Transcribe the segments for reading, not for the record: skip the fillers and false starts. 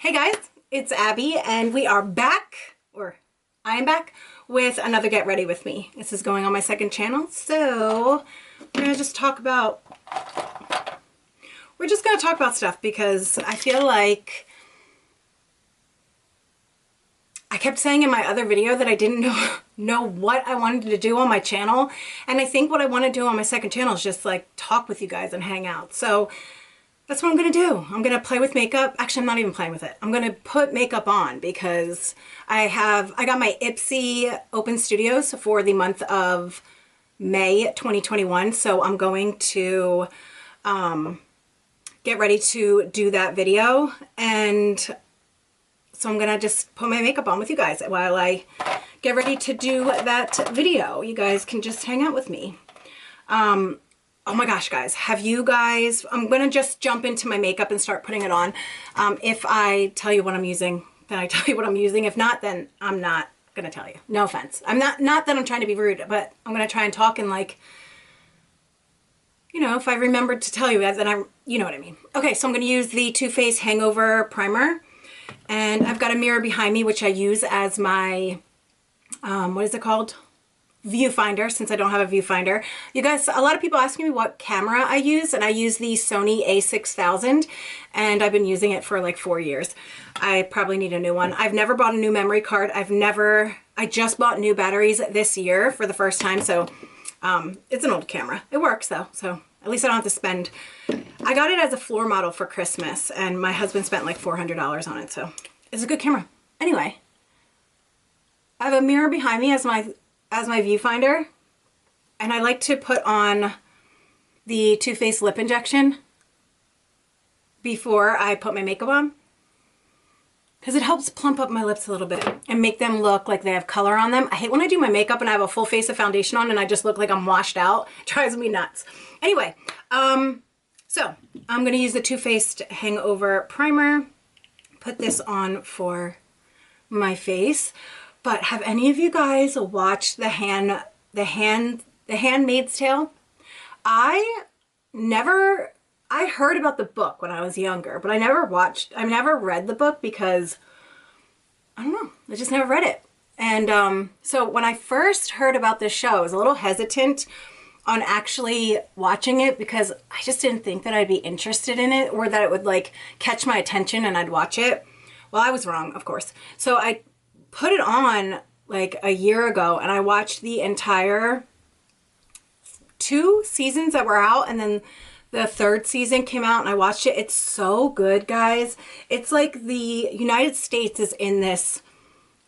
Hey guys, it's Abby and we are back, or I am back, with another Get Ready With Me. This is going on my second channel, so we're going to talk about stuff because I feel like I kept saying in my other video that I didn't know what I wanted to do on my channel, and I think what I want to do on my second channel is just like talk with you guys and hang out. So that's what I'm going to do. I'm going to play with makeup. Actually, I'm not even playing with it. I'm going to put makeup on because I got my Ipsy Open Studios for the month of May 2021. So I'm going to get ready to do that video. And so I'm going to just put my makeup on with you guys while I get ready to do that video. You guys can just hang out with me. Oh my gosh, guys, I'm going to just jump into my makeup and start putting it on. If I tell you what I'm using, then I tell you what I'm using. If not, then I'm not going to tell you. No offense. I'm not that I'm trying to be rude, but I'm going to try and talk and like, you know, if I remembered to tell you, then you know what I mean. Okay, so I'm going to use the Too Faced Hangover Primer. And I've got a mirror behind me, which I use as my, what is it called? Viewfinder, since I don't have a viewfinder. You guys, a lot of people asking me what camera I use, and I use the Sony a6000, and I've been using it for like 4 years. I probably need a new one. I've never bought a new memory card. I just bought new batteries this year for the first time, so it's an old camera. It works though, so at least I don't have to spend. I got it as a floor model for Christmas, and my husband spent like $400 on it, so it's a good camera. Anyway, I have a mirror behind me as my viewfinder, and I like to put on the Too Faced lip injection before I put my makeup on because it helps plump up my lips a little bit and make them look like they have color on them. I hate when I do my makeup and I have a full face of foundation on and I just look like I'm washed out. It drives me nuts. Anyway, so I'm going to use the Too Faced Hangover Primer, put this on for my face. But have any of you guys watched The Handmaid's Tale? I heard about the book when I was younger, but I never read the book because, I don't know, I just never read it. And so when I first heard about this show, I was a little hesitant on actually watching it because I just didn't think that I'd be interested in it or that it would like catch my attention and I'd watch it. Well, I was wrong, of course. So I put it on like a year ago and I watched the entire 2 seasons that were out, and then the 3rd season came out and I watched it. It's so good, guys. It's like the United States is in this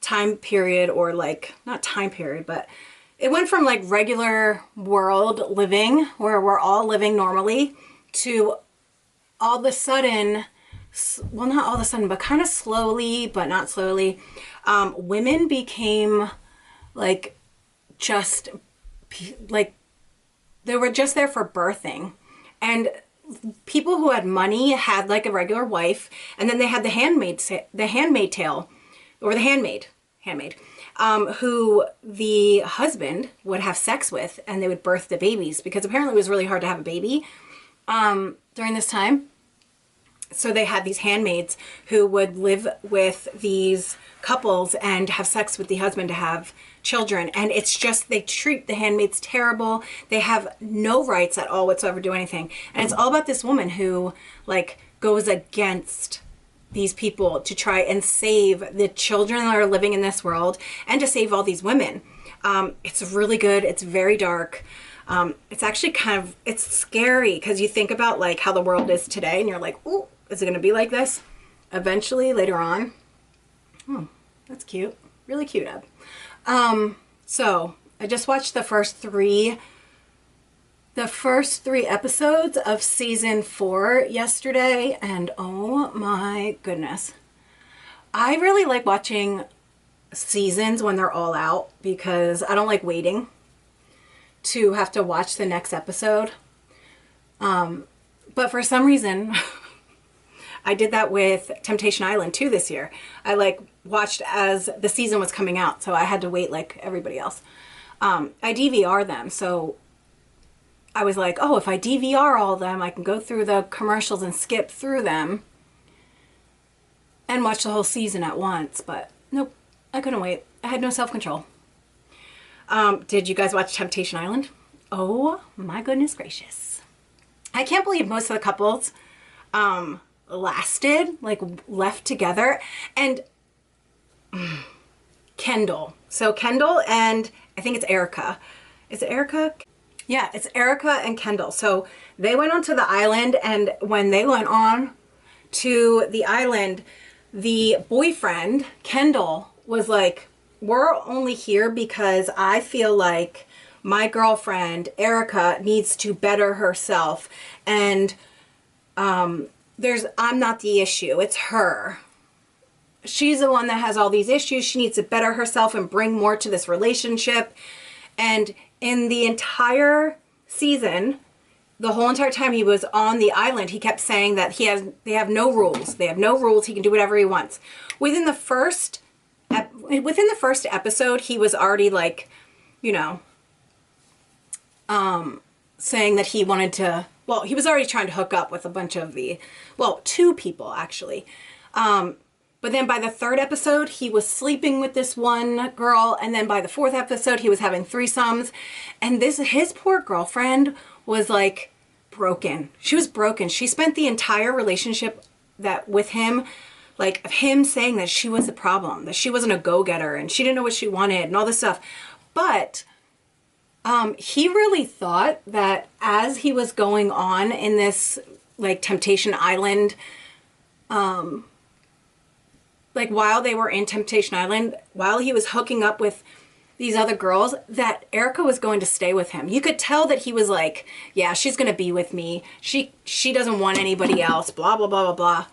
time period, or like not time period, but it went from like regular world living where we're all living normally to all of a sudden, well, not all of a sudden, but kind of slowly, but not slowly, women became like just like they were just there for birthing, and people who had money had like a regular wife, and then they had the handmaid tale, or the handmaid, who the husband would have sex with, and they would birth the babies because apparently it was really hard to have a baby during this time. So they had these handmaids who would live with these couples and have sex with the husband to have children. And it's just, they treat the handmaids terrible. They have no rights at all whatsoever to do anything. And it's all about this woman who like goes against these people to try and save the children that are living in this world and to save all these women. It's really good. It's very dark. It's actually it's scary because you think about like how the world is today and you're like, ooh, is it going to be like this eventually later on? Oh, that's cute. Really cute, Ab. So I just watched the first three episodes of season 4 yesterday, and oh my goodness. I really like watching seasons when they're all out because I don't like waiting to have to watch the next episode. But for some reason, I did that with Temptation Island 2 this year. I like watched as the season was coming out, so I had to wait like everybody else. I DVR them, so I was like, oh, if I DVR all of them, I can go through the commercials and skip through them and watch the whole season at once, but nope, I couldn't wait. I had no self-control. Did you guys watch Temptation Island? Oh my goodness gracious. I can't believe most of the couples lasted, like left together. And Kendall. So Kendall and I think it's Erica. Is it Erica? Yeah, it's Erica and Kendall. So they went onto the island, and when they went on to the island, the boyfriend, Kendall, was like, we're only here because I feel like my girlfriend, Erica, needs to better herself. And I'm not the issue. It's her. She's the one that has all these issues. She needs to better herself and bring more to this relationship. And in the entire season, the whole entire time he was on the island, he kept saying that they have no rules. They have no rules. He can do whatever he wants. Within the first episode, he was already like, you know, saying that he wanted to, well, he was already trying to hook up with a bunch of two people actually. But then by the third episode, he was sleeping with this one girl. And then by the fourth episode, he was having threesomes. And his poor girlfriend was like broken. She was broken. She spent the entire relationship with him, like him saying that she was the problem, that she wasn't a go-getter and she didn't know what she wanted and all this stuff. But he really thought that as he was going on in this like Temptation Island, like while they were in Temptation Island, while he was hooking up with these other girls, that Erica was going to stay with him. You could tell that he was like, yeah, she's going to be with me. She doesn't want anybody else, blah, blah, blah, blah,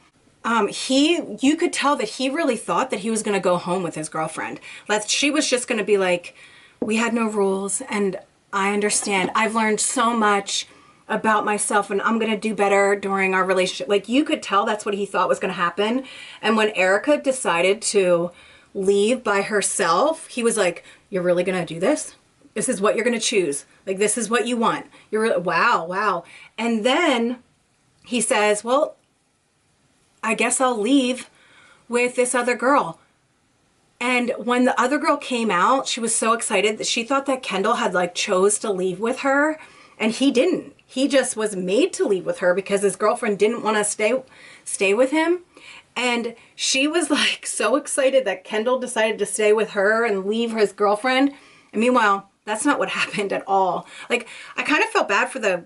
blah. You could tell that he really thought that he was going to go home with his girlfriend. That she was just going to be like, we had no rules and I understand. I've learned so much about myself and I'm going to do better during our relationship. Like you could tell that's what he thought was going to happen. And when Erica decided to leave by herself, he was like, you're really going to do this? This is what you're going to choose. Like, this is what you want. Wow. And then he says, well, I guess I'll leave with this other girl. And when the other girl came out, she was so excited that she thought that Kendall had like chose to leave with her. And he didn't. He just was made to leave with her because his girlfriend didn't want to stay with him. And she was like so excited that Kendall decided to stay with her and leave his girlfriend. And meanwhile, that's not what happened at all. Like, I kind of felt bad for the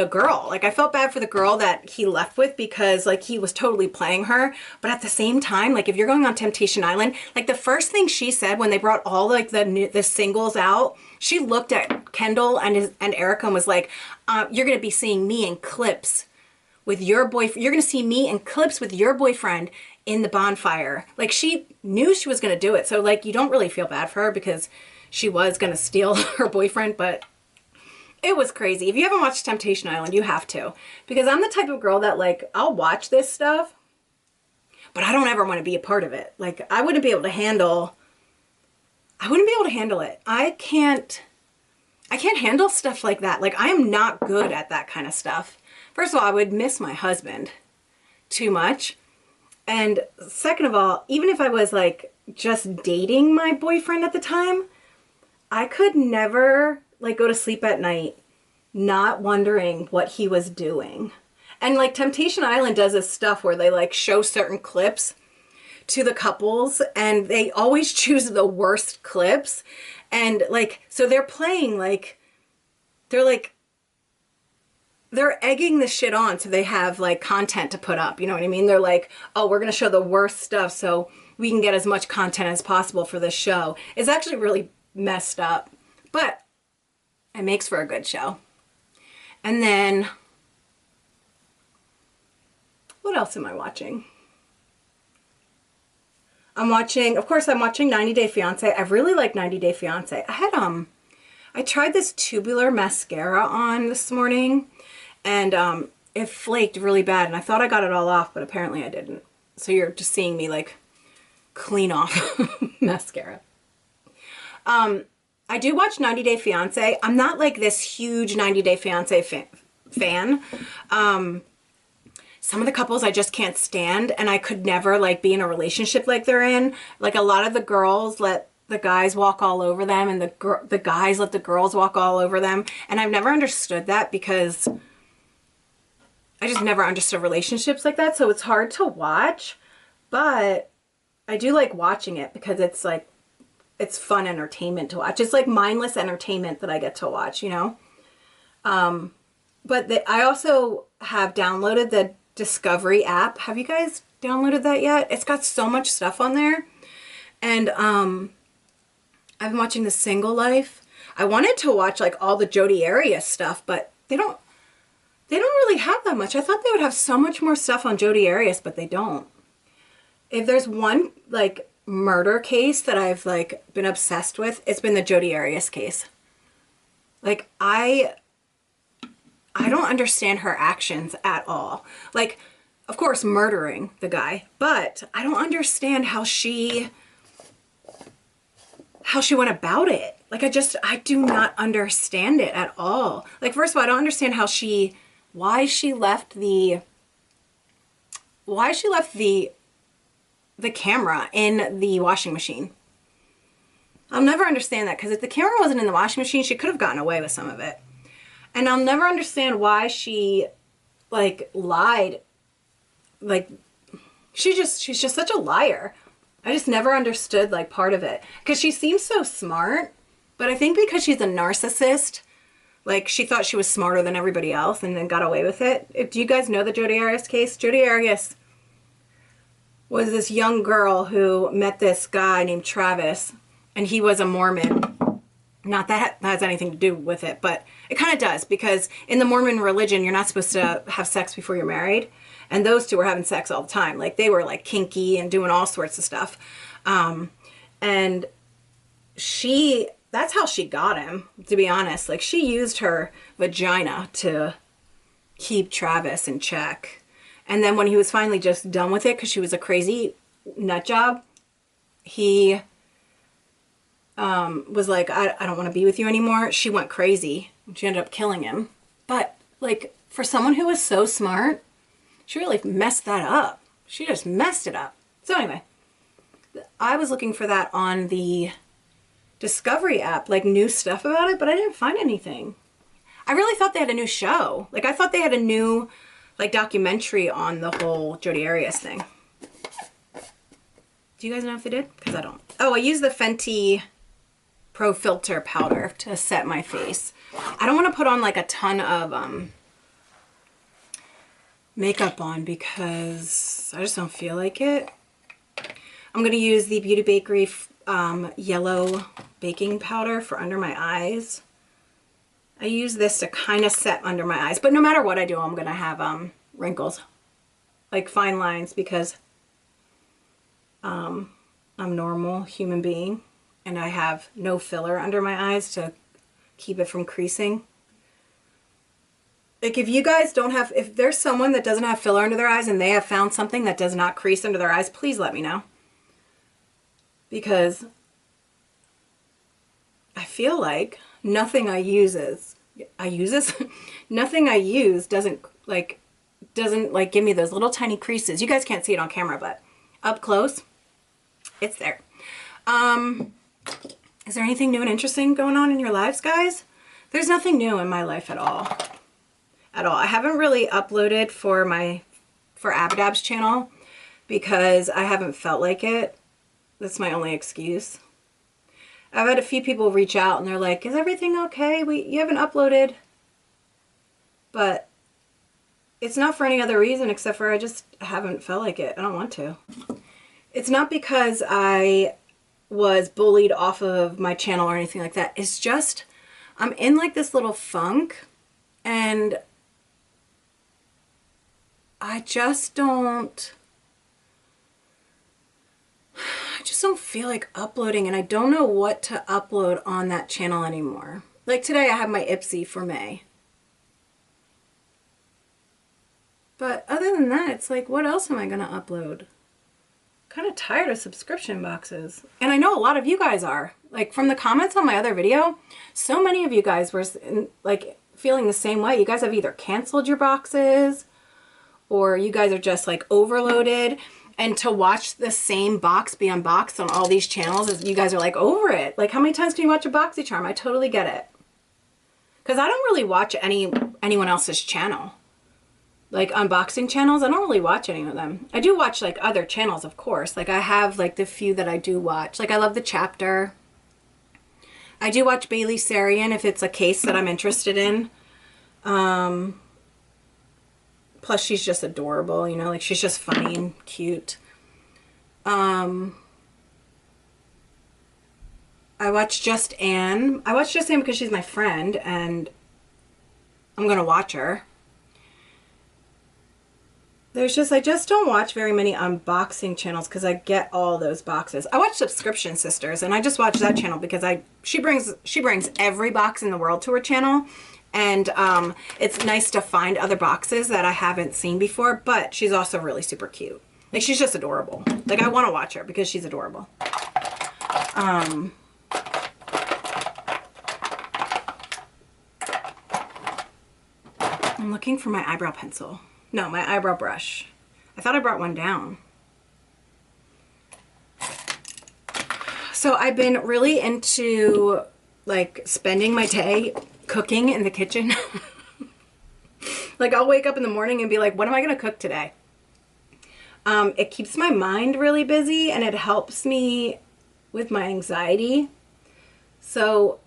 girl. Like, I felt bad for the girl that he left with because like he was totally playing her. But at the same time, like if you're going on Temptation Island, like the first thing she said when they brought all like the singles out, she looked at Kendall and Erica and was like, you're going to be seeing me in clips with your boyfriend. You're going to see me in clips with your boyfriend in the bonfire. Like she knew she was going to do it. So like, you don't really feel bad for her because she was going to steal her boyfriend, but it was crazy. If you haven't watched Temptation Island, you have to, because I'm the type of girl that like, I'll watch this stuff, but I don't ever want to be a part of it. Like I wouldn't be able to handle it. I can't handle stuff like that. Like I am not good at that kind of stuff. First of all, I would miss my husband too much. And second of all, even if I was like just dating my boyfriend at the time, I could never like go to sleep at night not wondering what he was doing. And like Temptation Island does this stuff where they like show certain clips to the couples and they always choose the worst clips. And like, so they're playing like, they're egging the shit on so they have like content to put up. You know what I mean? They're like, oh, we're going to show the worst stuff so we can get as much content as possible for this show. It's actually really messed up, but it makes for a good show. And then, what else am I watching? I'm watching 90 Day Fiancé. I really like 90 Day Fiancé. I tried this tubular mascara on this morning and it flaked really bad and I thought I got it all off, but apparently I didn't. So you're just seeing me like clean off mascara. I do watch 90 Day Fiancé. I'm not like this huge 90 Day Fiancé fan. some of the couples I just can't stand, and I could never like be in a relationship like they're in. Like a lot of the girls let the guys walk all over them, and the guys let the girls walk all over them. And I've never understood that because I just never understood relationships like that. So it's hard to watch, but I do like watching it because it's like, it's fun entertainment to watch. It's like mindless entertainment that I get to watch, you know? But I also have downloaded the Discovery app. Have you guys downloaded that yet? It's got so much stuff on there. And I've been watching The Single Life. I wanted to watch like all the Jodi Arias stuff, but they don't really have that much. I thought they would have so much more stuff on Jodi Arias, but they don't. If there's one like murder case that I've like been obsessed with, it's been the Jodi Arias case. Like I don't understand her actions at all. Like, of course, murdering the guy, but I don't understand how she went about it. Like, I do not understand it at all. Like, first of all, I don't understand why she left the camera in the washing machine. I'll never understand that, because if the camera wasn't in the washing machine, she could have gotten away with some of it. And I'll never understand why she like lied. Like she's just such a liar. I just never understood like part of it, because she seems so smart, but I think because she's a narcissist, like she thought she was smarter than everybody else and then got away with it. Do you guys know the Jodi Arias case? Jodi Arias was this young girl who met this guy named Travis, and he was a Mormon. Not that has anything to do with it, but it kind of does, because in the Mormon religion, you're not supposed to have sex before you're married. And those two were having sex all the time. Like they were like kinky and doing all sorts of stuff. And that's how she got him, to be honest. Like she used her vagina to keep Travis in check. And then when he was finally just done with it, because she was a crazy nut job, he was like, I don't want to be with you anymore. She went crazy. She ended up killing him. But like for someone who was so smart, she really messed that up. She just messed it up. So anyway, I was looking for that on the Discovery app, like new stuff about it, but I didn't find anything. I really thought they had a new show. Like I thought they had a new like documentary on the whole Jodi Arias thing. Do you guys know if they did? Because I don't. Oh, I use the Fenty Pro Filter powder to set my face. I don't want to put on like a ton of makeup on because I just don't feel like it. I'm going to use the Beauty Bakery yellow baking powder for under my eyes. I use this to kind of set under my eyes, but no matter what I do, I'm going to have wrinkles, like fine lines, because I'm a normal human being and I have no filler under my eyes to keep it from creasing. Like if you guys don't have, if there's someone that doesn't have filler under their eyes and they have found something that does not crease under their eyes, please let me know. Because I feel like nothing I use nothing I use doesn't give me those little tiny creases. You guys can't see it on camera, but up close, it's there. Is there anything new and interesting going on in your lives, guys? There's nothing new in my life at all. At all. I haven't really uploaded for Abadab's channel because I haven't felt like it. That's my only excuse. I've had a few people reach out and they're like, is everything okay? You haven't uploaded. But it's not for any other reason except for I just haven't felt like it. I don't want to. It's not because I was bullied off of my channel or anything like that. It's just I'm in like this little funk and I just don't feel like uploading, and I don't know what to upload on that channel anymore. Like today I have my Ipsy for May. But other than that, it's like, what else am I going to upload? Kind of tired of subscription boxes. And I know a lot of you guys are. Like from the comments on my other video, so many of you guys were like feeling the same way. You guys have either canceled your boxes or you guys are just like overloaded. And to watch the same box be unboxed on all these channels, is you guys are like over it. Like, how many times can you watch a BoxyCharm? I totally get it. Because I don't really watch anyone else's channel. Like unboxing channels, I don't really watch any of them. I do watch like other channels, of course. Like I have like the few that I do watch. Like I love The Chapter. I do watch Bailey Sarian if it's a case that I'm interested in. Plus she's just adorable, you know, like she's just funny and cute. I watch Just Anne. I watch Just Anne because she's my friend and I'm gonna watch her. There's just, I just don't watch very many unboxing channels because I get all those boxes. I watch Subscription Sisters and I just watch that channel because she brings every box in the world to her channel. And it's nice to find other boxes that I haven't seen before, but she's also really super cute. Like she's just adorable. Like I want to watch her because she's adorable. I'm looking for my eyebrow pencil. No, my eyebrow brush. I thought I brought one down. So I've been really into like spending my day cooking in the kitchen. Like I'll wake up in the morning and be like, what am I going to cook today? It keeps my mind really busy and it helps me with my anxiety. So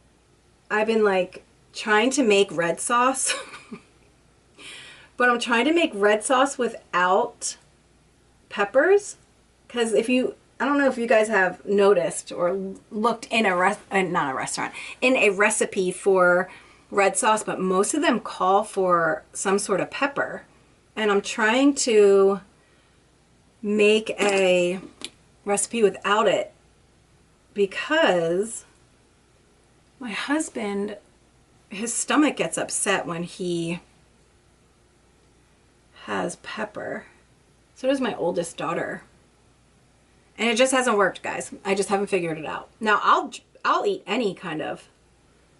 I've been like trying to make red sauce. But I'm trying to make red sauce without peppers. Because if you, I don't know if you guys have noticed or looked in not a restaurant, in a recipe for red sauce, but most of them call for some sort of pepper. And I'm trying to make a recipe without it because my husband, his stomach gets upset when he has pepper. So does my oldest daughter. And it just hasn't worked, guys. I just haven't figured it out. Now I'll eat any kind of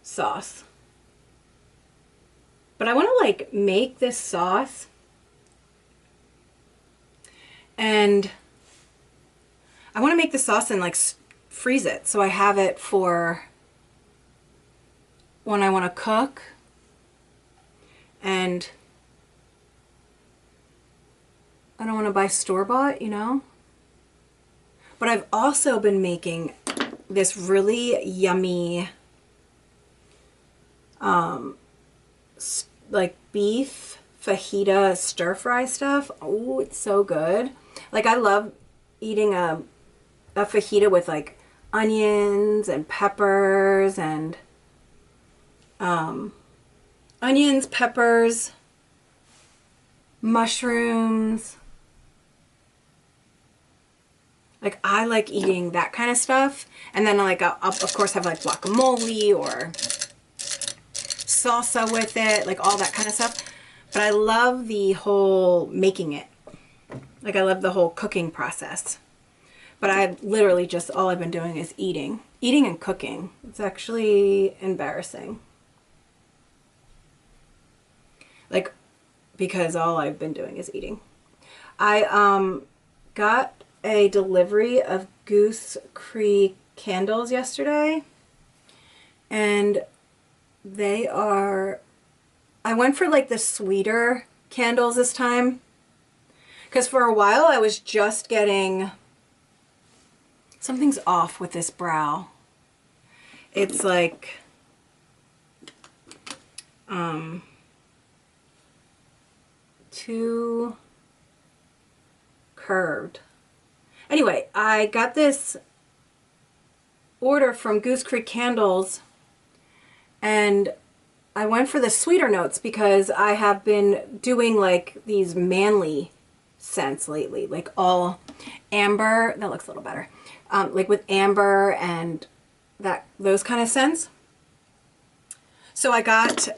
sauce. But I want to like make this sauce and I want to make the sauce and like freeze it so I have it for when I want to cook. And I don't want to buy store-bought, you know? But I've also been making this really yummy like beef fajita stir-fry stuff. Oh, it's so good. Like I love eating a fajita with like onions and peppers and onions, peppers, mushrooms. Like I like eating that kind of stuff. And then like I'll of course have like guacamole or salsa with it, like all that kind of stuff. But I love the whole making it. Like I love the whole cooking process. But I literally just, all I've been doing is eating. Eating and cooking. It's actually embarrassing. Like, because all I've been doing is eating. I got a delivery of Goose Creek candles yesterday. And they are, I went for like the sweeter candles this time. Because for a while I was just getting, something's off with this brow. It's like, too curved. Anyway, I got this order from Goose Creek Candles and I went for the sweeter notes because I have been doing like these manly scents lately, like all amber. That looks a little better. Like with amber and those kind of scents. So I got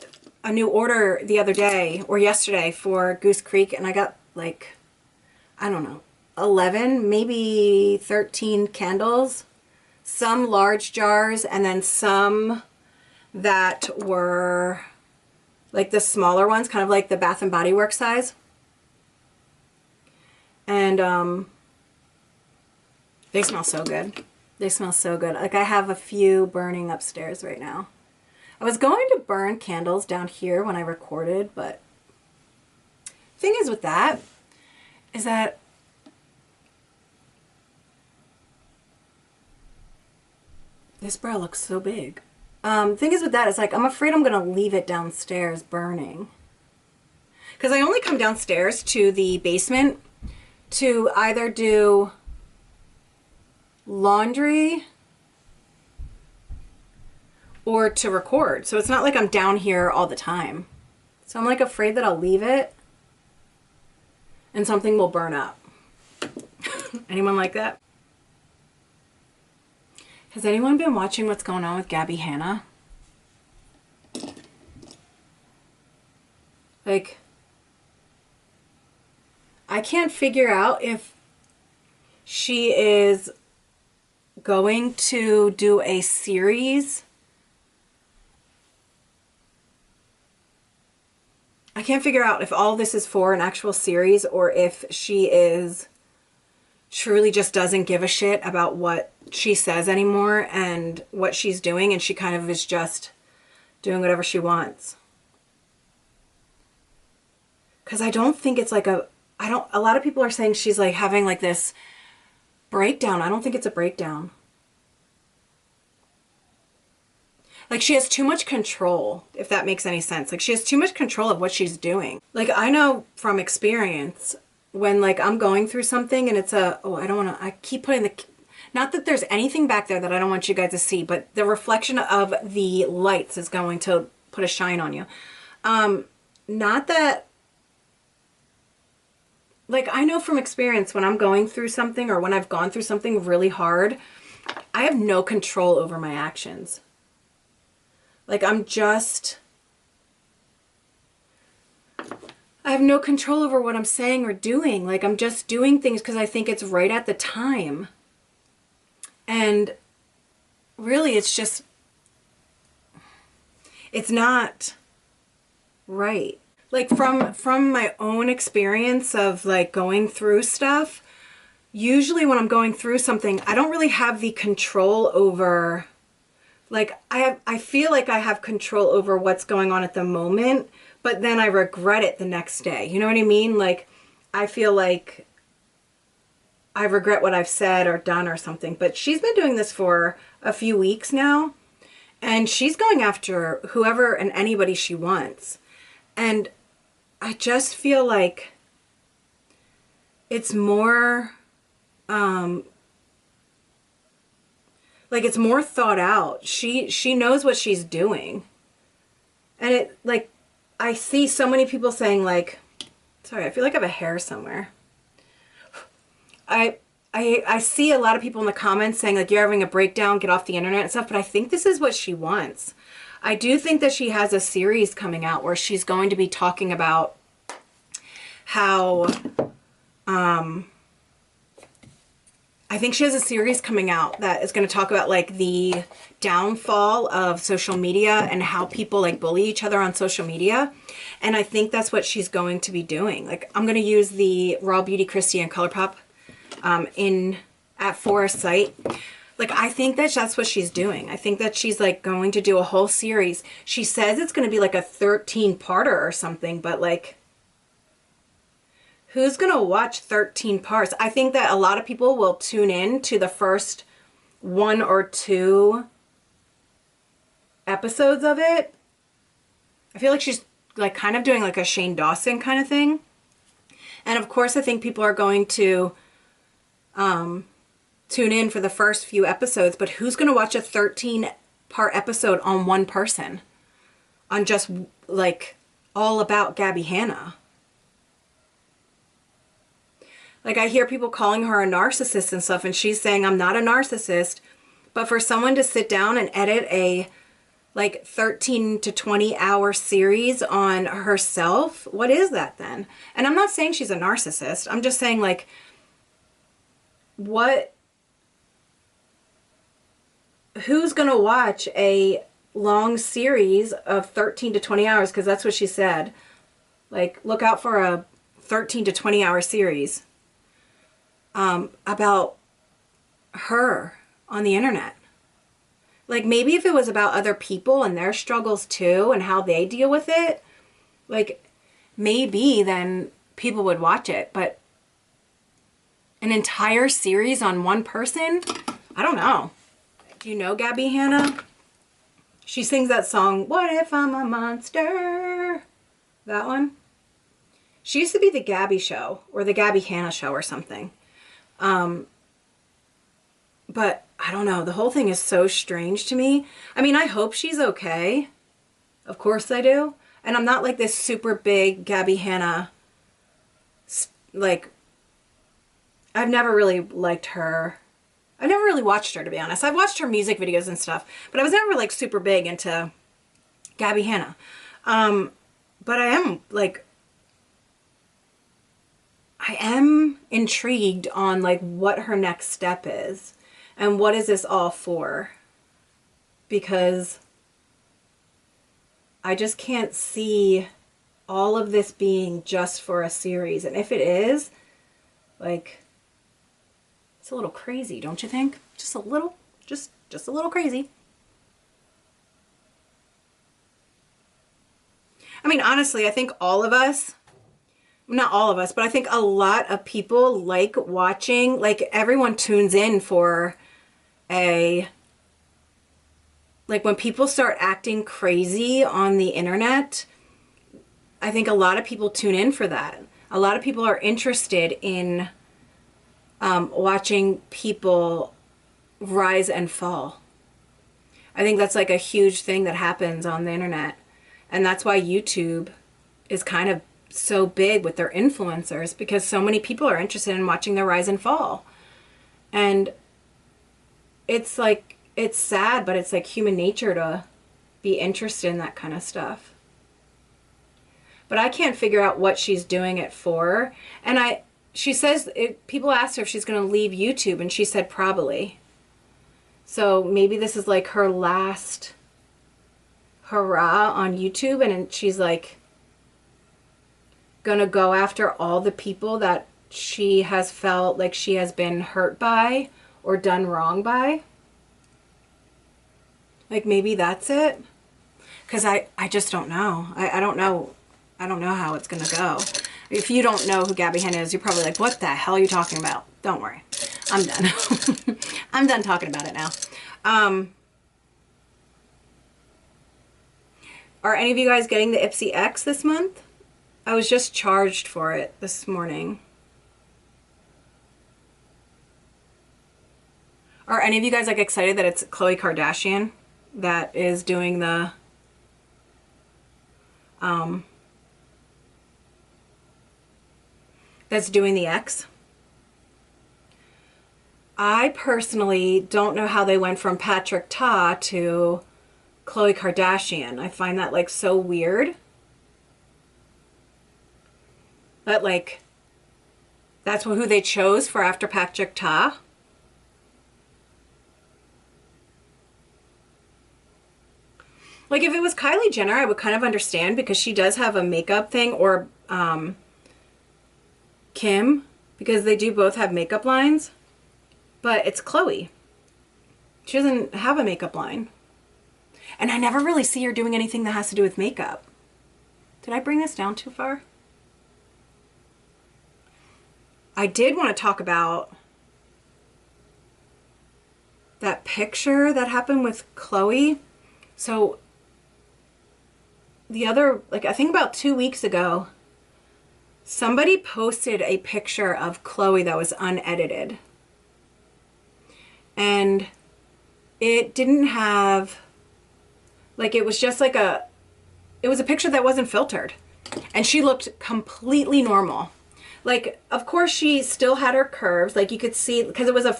a new order the other day or yesterday for Goose Creek and I got like, I don't know, 11, maybe 13 candles, some large jars and then some that were like the smaller ones, kind of like the Bath and Body Works size. And they smell so good. They smell so good. Like, I have a few burning upstairs right now. I was going to burn candles down here when I recorded, but the thing is with that is that this brow looks so big. Thing is with that is like, I'm afraid I'm gonna leave it downstairs burning. Because I only come downstairs to the basement to either do laundry or to record. So it's not like I'm down here all the time. So I'm like afraid that I'll leave it and something will burn up. Anyone like that? Has anyone been watching what's going on with Gabby Hanna? Like, I can't figure out if she is going to do a series. I can't figure out if all this is for an actual series or if she is truly just doesn't give a shit about what she says anymore and what she's doing, and she kind of is just doing whatever she wants. Because I don't think it's like a lot of people are saying she's like having like this breakdown. I don't think it's a breakdown. Like, she has too much control, if that makes any sense. Like, she has too much control of what she's doing. Like, I know from experience when like I'm going through something and it's I keep putting not that there's anything back there that I don't want you guys to see, but the reflection of the lights is going to put a shine on you. Not that, like, I know from experience when I'm going through something or when I've gone through something really hard, I have no control over my actions. Like, I have no control over what I'm saying or doing. Like, I'm just doing things because I think it's right at the time. And really, it's not right. Like, from my own experience of like going through stuff, usually when I'm going through something, I don't really have the control over, like, I feel like I have control over what's going on at the moment, but then I regret it the next day. You know what I mean? Like, I feel like I regret what I've said or done or something. But she's been doing this for a few weeks now, and she's going after whoever and anybody she wants. And I just feel like it's more, like, it's more thought out. She knows what she's doing. And it, like, I see so many people saying like, sorry, I feel like I have a hair somewhere. I see a lot of people in the comments saying like, you're having a breakdown, get off the internet and stuff, but I think this is what she wants. I do think that she has a series coming out where she's going to be talking about how, I think she has a series coming out that is going to talk about like the downfall of social media and how people like bully each other on social media. And I think that's what she's going to be doing. Like, I'm going to use the Raw Beauty Kristi and ColourPop at Forest site. Like, I think that that's what she's doing. I think that she's like going to do a whole series. She says it's going to be like a 13-parter or something, but like, who's going to watch 13 parts? I think that a lot of people will tune in to the first 1 or 2 episodes of it. I feel like she's like kind of doing like a Shane Dawson kind of thing. And of course, I think people are going to tune in for the first few episodes, but who's going to watch a 13-part episode on one person? On just like all about Gabby Hanna? Like, I hear people calling her a narcissist and stuff, and she's saying, I'm not a narcissist. But for someone to sit down and edit a, like, 13 to 20 hour series on herself, what is that then? And I'm not saying she's a narcissist. I'm just saying, like, who's going to watch a long series of 13 to 20 hours? Because that's what she said. Like, look out for a 13 to 20 hour series. about her on the internet. Like, maybe if it was about other people and their struggles too and how they deal with it, like, maybe then people would watch it. But an entire series on one person? I don't know. Do you know Gabby Hanna? She sings that song, What If I'm a Monster? That one. She used to be the Gabby Show or the Gabby Hanna Show or something. But I don't know. The whole thing is so strange to me. I mean, I hope she's okay. Of course I do. And I'm not like this super big Gabby Hanna, like, I've never really liked her. I've never really watched her, to be honest. I've watched her music videos and stuff, but I was never like super big into Gabby Hanna. But I am like, I am intrigued on like what her next step is and what is this all for? Because I just can't see all of this being just for a series. And if it is, like, it's a little crazy, don't you think? Just a little, just a little crazy. I mean, honestly, I think all of us, not all of us, but I think a lot of people like watching, like everyone tunes in for like when people start acting crazy on the internet, I think a lot of people tune in for that. A lot of people are interested in watching people rise and fall. I think that's like a huge thing that happens on the internet. And that's why YouTube is kind of so big with their influencers, because so many people are interested in watching their rise and fall. And it's like, it's sad, but it's like human nature to be interested in that kind of stuff. But I can't figure out what she's doing it for. And she says, people asked her if she's going to leave YouTube, and she said probably. So maybe this is like her last hurrah on YouTube, and she's like going to go after all the people that she has felt like she has been hurt by or done wrong by. Like maybe that's it. Because I just don't know. I don't know. I don't know how it's going to go. If you don't know who Gabby Hanna is, you're probably like, what the hell are you talking about? Don't worry. I'm done. I'm done talking about it now. Are any of you guys getting the Ipsy X this month? I was just charged for it this morning. Are any of you guys like excited that it's Khloe Kardashian that is doing the that's doing the X? I personally don't know how they went from Patrick Ta to Khloe Kardashian. I find that like so weird. But like, that's who they chose for after Patrick Ta. Like if it was Kylie Jenner, I would kind of understand because she does have a makeup thing, or Kim, because they do both have makeup lines. But it's Khloe. She doesn't have a makeup line. And I never really see her doing anything that has to do with makeup. Did I bring this down too far? I did want to talk about that picture that happened with Khloe. So the other, like I think about 2 weeks ago, somebody posted a picture of Khloe that was unedited. And it didn't have, like, it was just like it was a picture that wasn't filtered. And she looked completely normal. Like, of course she still had her curves. Like you could see, because it was a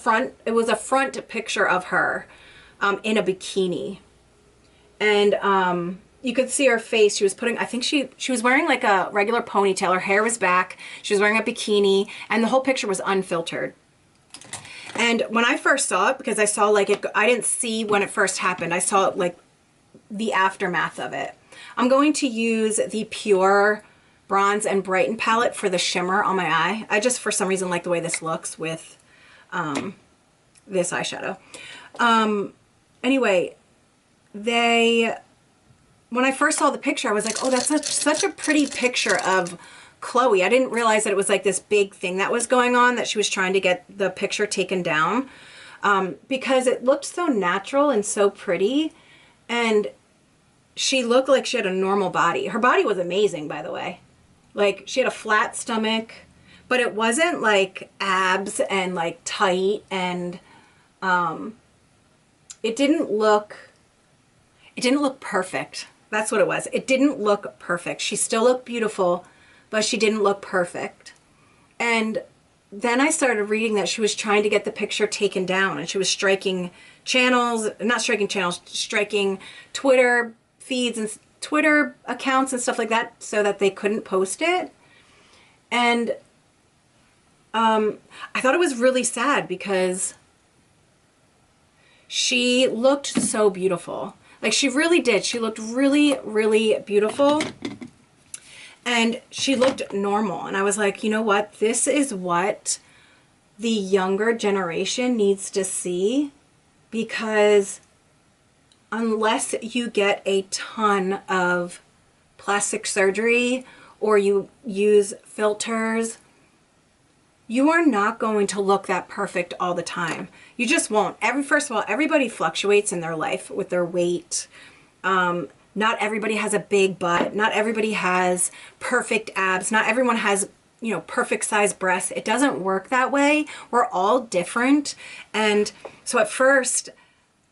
front picture of her in a bikini. And you could see her face. She was putting, I think she was wearing like a regular ponytail. Her hair was back. She was wearing a bikini, and the whole picture was unfiltered. And when I first saw it, because I saw like it, I didn't see when it first happened. I saw like the aftermath of it. I'm going to use the Pure Bronze and Brighten palette for the shimmer on my eye. I just, for some reason, like the way this looks with this eyeshadow. Anyway, when I first saw the picture, I was like, oh, that's such a pretty picture of Chloe. I didn't realize that it was like this big thing that was going on, that she was trying to get the picture taken down, because it looked so natural and so pretty, and she looked like she had a normal body. Her body was amazing, by the way. Like, she had a flat stomach, but it wasn't like abs and like tight, and it didn't look perfect. That's what it was. It didn't look perfect. She still looked beautiful, but she didn't look perfect. And then I started reading that she was trying to get the picture taken down, and she was striking Twitter feeds and Twitter accounts and stuff like that so that they couldn't post it. And I thought it was really sad because she looked so beautiful. Like, she really did. She looked really, really beautiful. And she looked normal. And I was like, you know what? This is what the younger generation needs to see, because unless you get a ton of plastic surgery or you use filters, you are not going to look that perfect all the time. You just won't. First of all, everybody fluctuates in their life with their weight. Not everybody has a big butt. Not everybody has perfect abs. Not everyone has, perfect sized breasts. It doesn't work that way. We're all different. And so at first,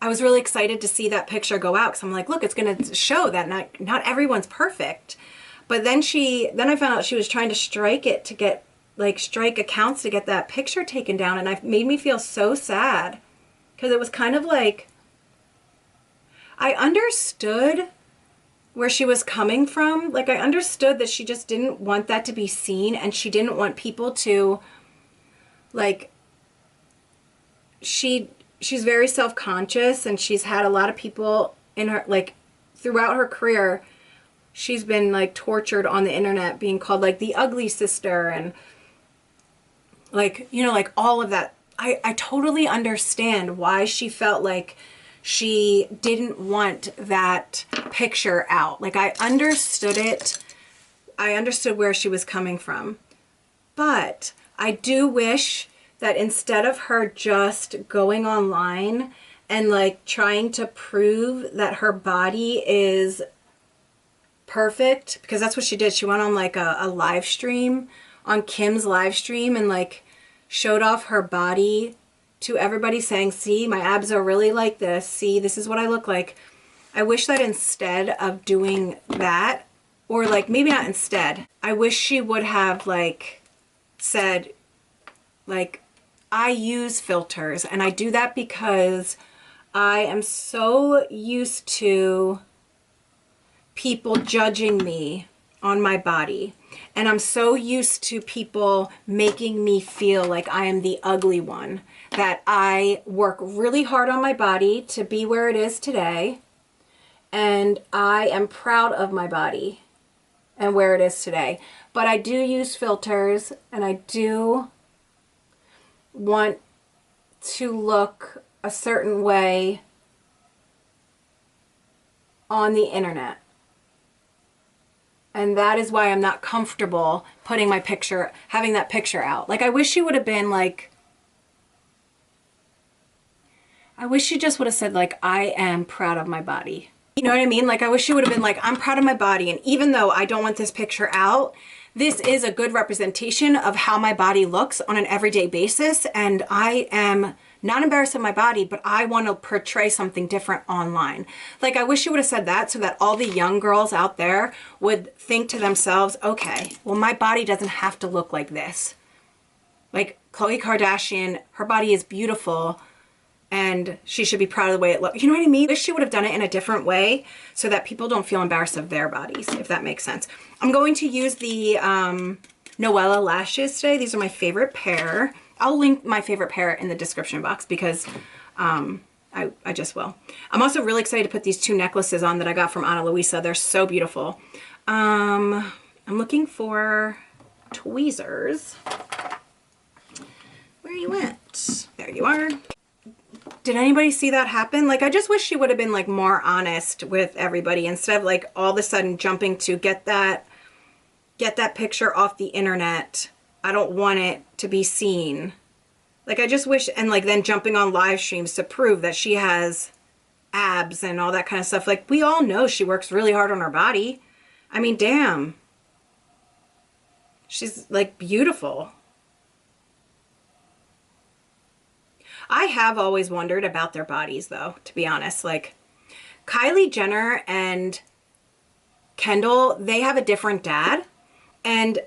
I was really excited to see that picture go out, because I'm like, look, it's going to show that not everyone's perfect. But then I found out she was trying to strike accounts to get that picture taken down, and it made me feel so sad, because it was kind of like, I understood where she was coming from. Like, I understood that she just didn't want that to be seen, and she didn't want people to, like, she's very self-conscious, and she's had a lot of people in her, like, throughout her career, she's been, like, tortured on the internet, being called, like, the ugly sister, and like, like all of that. I totally understand why she felt like she didn't want that picture out. Like, I understood it. I understood where she was coming from. But I do wish that instead of her just going online and like trying to prove that her body is perfect, because that's what she did. She went on like a live stream, on Kim's live stream, and like showed off her body to everybody, saying, see, my abs are really like this. See, this is what I look like. I wish that instead of doing that, or like maybe not instead, I wish she would have like said, like, I use filters, and I do that because I am so used to people judging me on my body, and I'm so used to people making me feel like I am the ugly one, that I work really hard on my body to be where it is today, and I am proud of my body and where it is today. But I do use filters, and I do want to look a certain way on the internet. And that is why I'm not comfortable putting my picture, having that picture out. Like, I wish she would have been like, I wish she just would have said like, I am proud of my body. You know what I mean? Like, I wish she would have been like, I'm proud of my body, and even though I don't want this picture out, this is a good representation of how my body looks on an everyday basis, and I am not embarrassed of my body, but I want to portray something different online. Like, I wish you would have said that, so that all the young girls out there would think to themselves, okay, well, my body doesn't have to look like this. Like, Khloe Kardashian, her body is beautiful, and she should be proud of the way it looks. You know what I mean? I wish she would have done it in a different way so that people don't feel embarrassed of their bodies, if that makes sense. I'm going to use the Noella lashes today. These are my favorite pair. I'll link my favorite pair in the description box, because I just will. I'm also really excited to put these two necklaces on that I got from Ana Luisa. They're so beautiful. I'm looking for tweezers. Where you at? There you are. Did anybody see that happen? Like, I just wish she would have been like more honest with everybody instead of like all of a sudden jumping to get that picture off the internet. I don't want it to be seen. Like, I just wish, and like then jumping on live streams to prove that she has abs and all that kind of stuff. Like, we all know she works really hard on her body. I mean, damn. She's like beautiful. I have always wondered about their bodies though, to be honest. Like, Kylie Jenner and Kendall, they have a different dad. And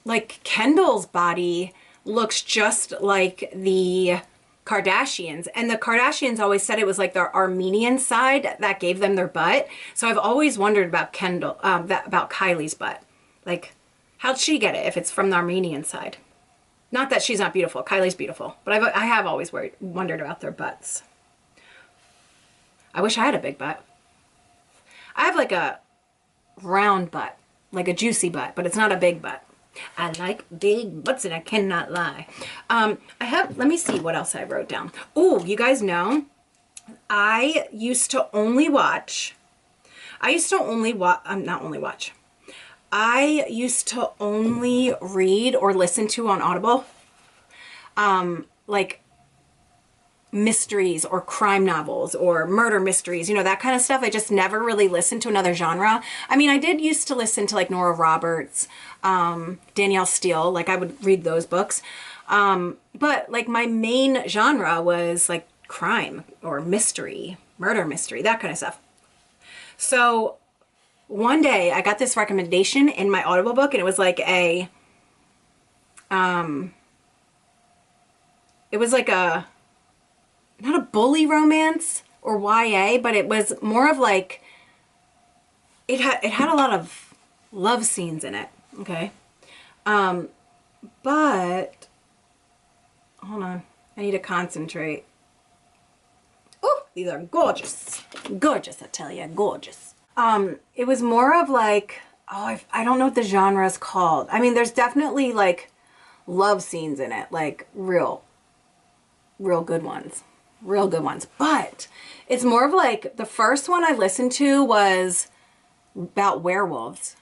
like Kendall's body looks just like the Kardashians. And the Kardashians always said it was like their Armenian side that gave them their butt. So I've always wondered about about Kylie's butt. Like, how'd she get it if it's from the Armenian side? Not that she's not beautiful. Kylie's beautiful. But I have always wondered about their butts. I wish I had a big butt. I have like a round butt. Like a juicy butt. But it's not a big butt. I like big butts and I cannot lie. Let me see what else I wrote down. Oh, you guys know, I used to only read or listen to on Audible, like mysteries or crime novels or murder mysteries, you know, that kind of stuff. I just never really listened to another genre. I mean, I did used to listen to like Nora Roberts, Danielle Steele, like I would read those books. But like my main genre was like crime or mystery, murder mystery, that kind of stuff. So one day I got this recommendation in my Audible book and it was like not a bully romance or YA, but it was more of like, it had a lot of love scenes in it. Okay. But hold on. I need to concentrate. Oh, these are gorgeous. Gorgeous, I tell you, gorgeous. It was more of like, I don't know what the genre is called. I mean, there's definitely like love scenes in it, like real good ones. Real good ones. But it's more of like, the first one I listened to was about werewolves.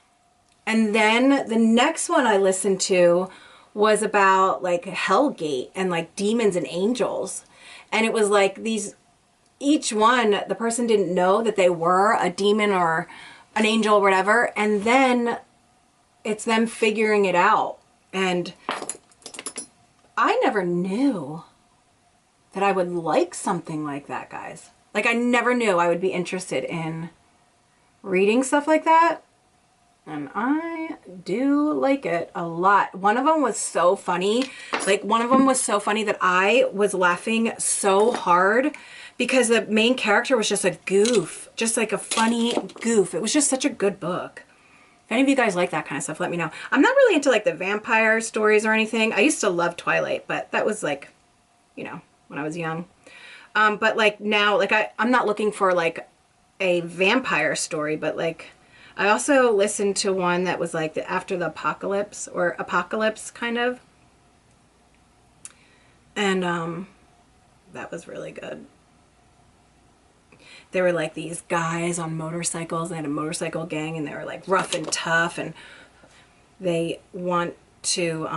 And then the next one I listened to was about like Hellgate and like demons and angels. And it was like each one, the person didn't know that they were a demon or an angel or whatever. And then it's them figuring it out. And I never knew that I would like something like that, guys. Like, I never knew I would be interested in reading stuff like that. And I do like it a lot. One of them was so funny. Like, one of them was so funny that I was laughing so hard because the main character was just a goof. Just like a funny goof. It was just such a good book. If any of you guys like that kind of stuff, let me know. I'm not really into like the vampire stories or anything. I used to love Twilight, but that was like, you know, when I was young. But like now, like I'm not looking for like a vampire story, but like I also listened to one that was like after the apocalypse or apocalypse kind of. And that was really good. They were like these guys on motorcycles. They had a motorcycle gang and they were like rough and tough and they want to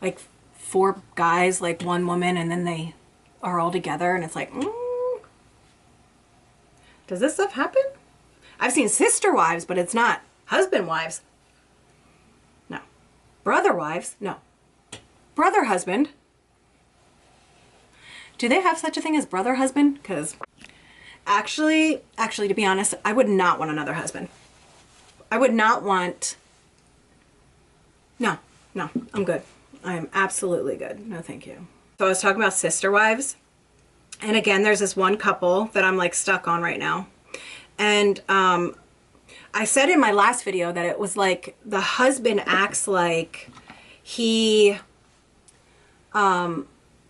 like 4 guys, like 1 woman, and then they are all together and it's like, does this stuff happen? I've seen sister wives, but it's not husband wives. No. Brother wives? No. Brother husband. Do they have such a thing as brother husband? Because actually, to be honest, I would not want another husband. I would not want, no, I'm good. I am absolutely good. No, thank you. So I was talking about sister wives. And again, there's this one couple that I'm like stuck on right now. And I said in my last video that it was like the husband acts like he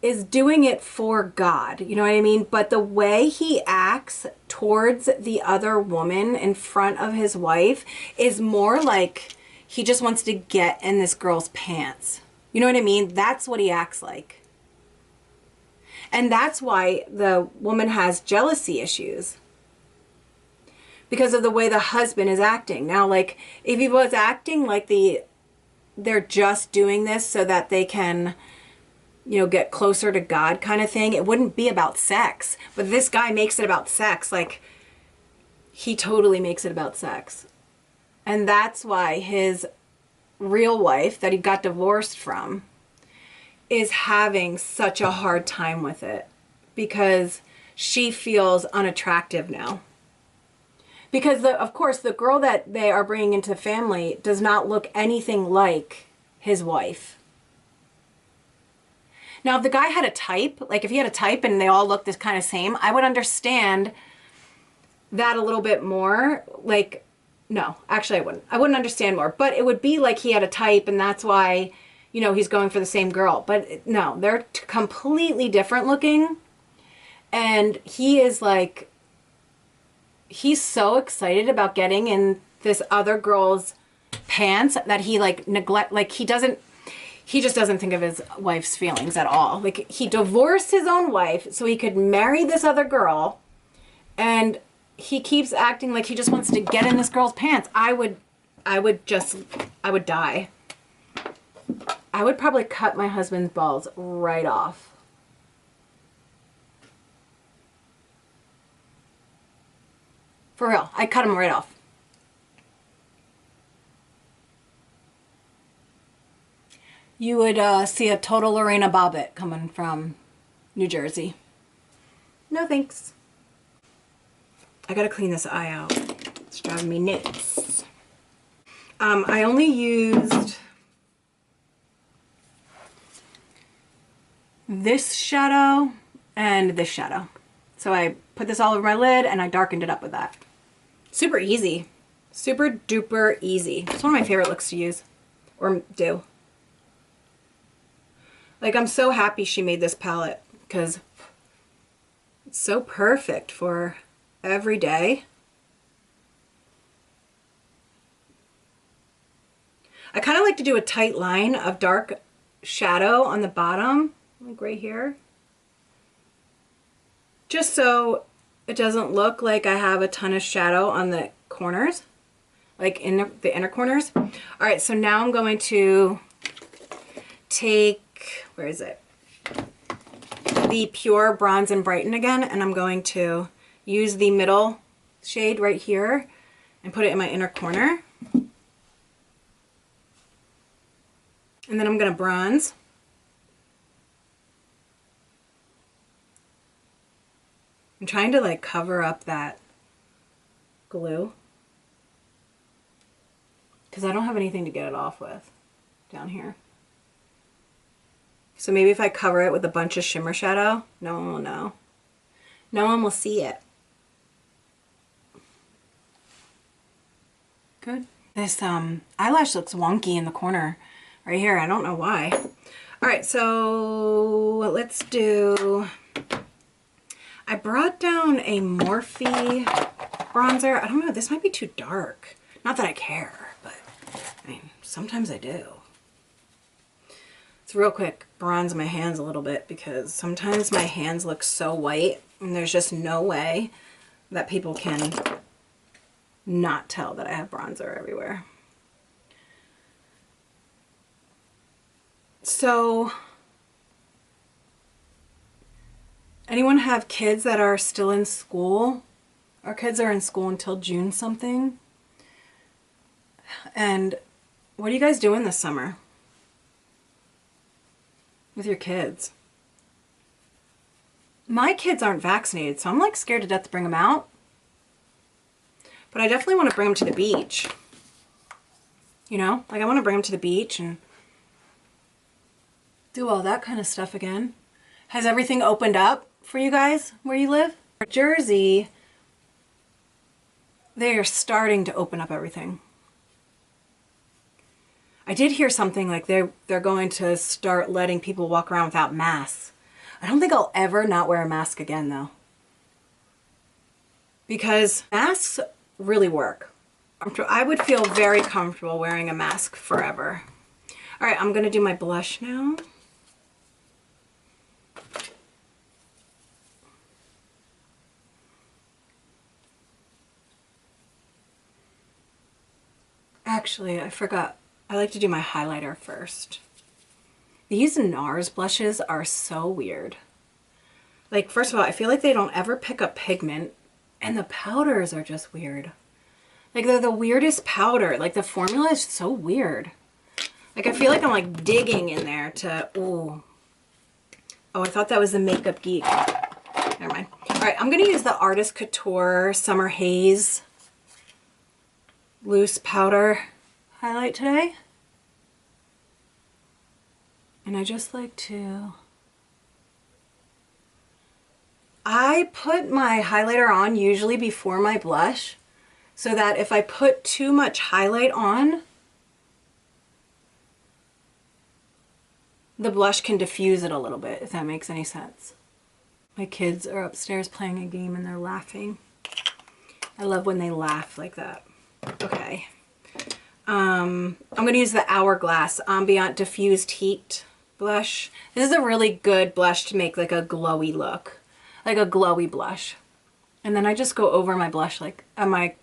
is doing it for God. You know what I mean? But the way he acts towards the other woman in front of his wife is more like he just wants to get in this girl's pants. You know what I mean? That's what he acts like. And that's why the woman has jealousy issues. Because of the way the husband is acting. Now, like, if he was acting like they're just doing this so that they can, you know, get closer to God kind of thing, it wouldn't be about sex. But this guy makes it about sex. Like, he totally makes it about sex. And that's why his real wife that he got divorced from is having such a hard time with it, because she feels unattractive now. Because, of course, the girl that they are bringing into the family does not look anything like his wife. Now, if the guy had a type, like if he had a type and they all looked this kind of same, I would understand that a little bit more. Like, no, actually I wouldn't. I wouldn't understand more. But it would be like he had a type and that's why, you know, he's going for the same girl. But no, they're completely different looking. And he is like, he's so excited about getting in this other girl's pants that he like he just doesn't think of his wife's feelings at all. Like, he divorced his own wife so he could marry this other girl, and he keeps acting like he just wants to get in this girl's pants. I would die. I would probably cut my husband's balls right off. For real, I'd cut him right off. You would see a total Lorena Bobbitt coming from New Jersey. No thanks. I gotta clean this eye out. It's driving me nuts. I only used this shadow and this shadow. So I put this all over my lid and I darkened it up with that. Super easy. Super duper easy. It's one of my favorite looks to use or do. Like, I'm so happy she made this palette because it's so perfect for every day. I kind of like to do a tight line of dark shadow on the bottom, like right here. Just so it doesn't look like I have a ton of shadow on the corners, like in the inner corners. All right, so now I'm going to take, where is it? The Pure Bronze and Brighten again, and I'm going to use the middle shade right here and put it in my inner corner. And then I'm going to bronze. I'm trying to like cover up that glue because I don't have anything to get it off with down here. So maybe if I cover it with a bunch of shimmer shadow, no one will know. No one will see it. Good. This eyelash looks wonky in the corner right here. I don't know why. All right, so let's do, I brought down a Morphe bronzer. I don't know, this might be too dark. Not that I care, but I mean, sometimes I do. It's real quick, bronze my hands a little bit because sometimes my hands look so white and there's just no way that people can not tell that I have bronzer everywhere. So, anyone have kids that are still in school? Our kids are in school until June something. And what are you guys doing this summer with your kids? My kids aren't vaccinated, so I'm like scared to death to bring them out. But I definitely want to bring them to the beach. You know, like I want to bring them to the beach and do all that kind of stuff again. Has everything opened up for you guys where you live? Jersey, they are starting to open up everything. I did hear something like they're going to start letting people walk around without masks. I don't think I'll ever not wear a mask again though. Because masks really work. I would feel very comfortable wearing a mask forever. All right, I'm gonna do my blush now. Actually, I forgot. I like to do my highlighter first. These NARS blushes are so weird. Like, first of all, I feel like they don't ever pick up pigment, and the powders are just weird. Like, they're the weirdest powder. Like, the formula is so weird. Like, I feel like I'm like digging in there to, ooh. Oh, I thought that was the Makeup Geek. Never mind. All right, I'm gonna use the Artist Couture Summer Haze loose powder highlight today. And I just like to, I put my highlighter on usually before my blush so that if I put too much highlight on, the blush can diffuse it a little bit, if that makes any sense. My kids are upstairs playing a game and they're laughing. I love when they laugh like that. Okay. I'm going to use the Hourglass Ambient Diffused Heat blush. This is a really good blush to make like a glowy look, like a glowy blush. And then I just go over my blush like my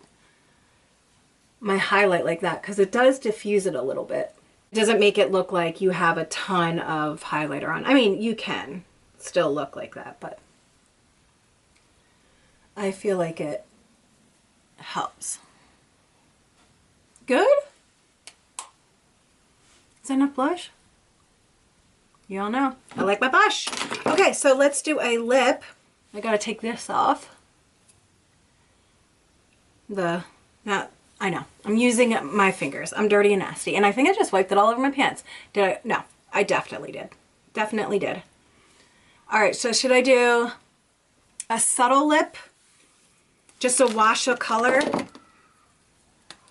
highlight like that because it does diffuse it a little bit. It doesn't make it look like you have a ton of highlighter on. I mean, you can still look like that, but I feel like it helps. Good? Is that enough blush? You all know, I like my blush. Okay, so let's do a lip. I gotta take this off. I know, I'm using my fingers. I'm dirty and nasty. And I think I just wiped it all over my pants. Did I? No, I definitely did. Definitely did. All right, so should I do a subtle lip? Just a wash of color?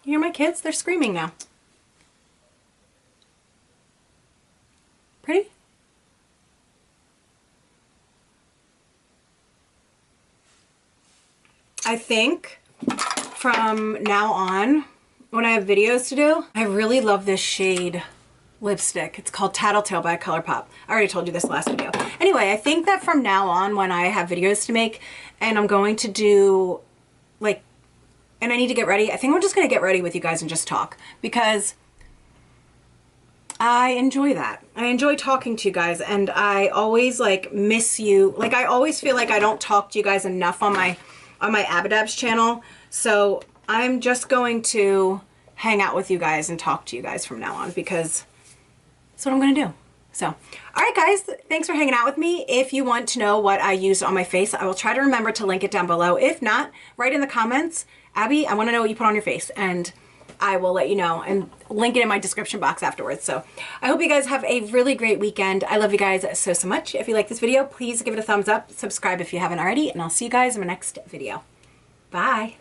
You hear my kids? They're screaming now. Pretty? I think from now on, when I have videos to do, I really love this shade lipstick. It's called Tattletale by ColourPop. I already told you this last video. Anyway, I think that from now on, when I have videos to make and I'm going to do like, and I need to get ready, I think I'm just gonna get ready with you guys and just talk because I enjoy that. I enjoy talking to you guys and I always like miss you. Like I always feel like I don't talk to you guys enough on my Abadabs channel. So I'm just going to hang out with you guys and talk to you guys from now on because that's what I'm gonna do. So, all right guys, thanks for hanging out with me. If you want to know what I used on my face, I will try to remember to link it down below. If not, write in the comments, Abby, I wanna know what you put on your face and I will let you know and link it in my description box afterwards. So I hope you guys have a really great weekend. I love you guys so, so much. If you like this video, please give it a thumbs up, subscribe if you haven't already, and I'll see you guys in my next video. Bye.